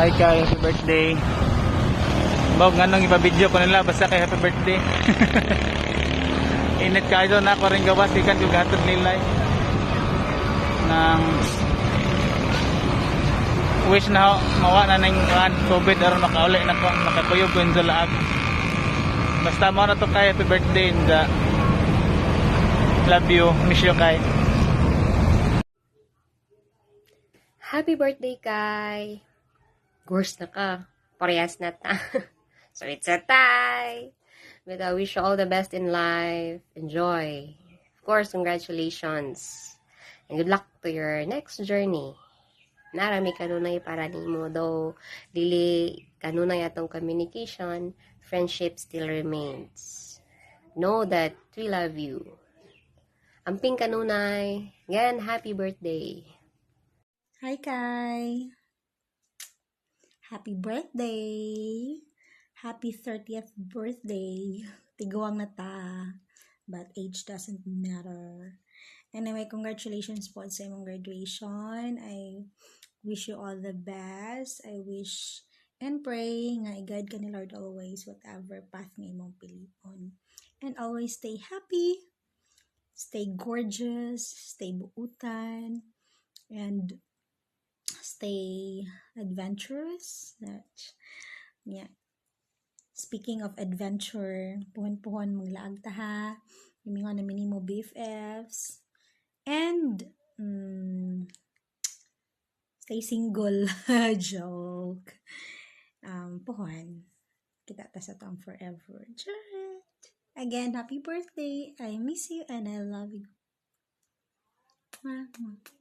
Hi Kai, happy birthday. Bog nga nung ipa-video ko nila basta kay happy birthday. Init kayo na ako rin gawas ikan yung gatod nila ng wish na mawa na ng COVID aron makauli na ko makakuyog ko sa laag. Basta mo na to Kai, happy birthday and love you, miss you Kai. Happy birthday, Kai! Course na ka. Parehas na ta. So, it's a tie! But I wish you all the best in life. Enjoy. Of course, congratulations. And good luck to your next journey. Narami kanunay para nimo though dili kanunay atong communication, friendship still remains. Know that we love you. Amping kanunay. Again, happy birthday. Hi, Kai. Happy birthday. Happy 30th birthday. Tiguang na ta. But age doesn't matter. Anyway, congratulations po sa imong graduation. I wish you all the best. I wish and pray nga i-guide ka ni Lord always whatever path nga imong pilion. And always stay happy. Stay gorgeous. Stay buutan. And stay adventurous. Yeah. Speaking of adventure, puhon-puhon maglaag ta ha. Yung mga namin mo BFFs. And stay single. Joke. Puhon. Kita ta sa tong forever. Charot. Again, happy birthday. I miss you and I love you. Mwah, mwah.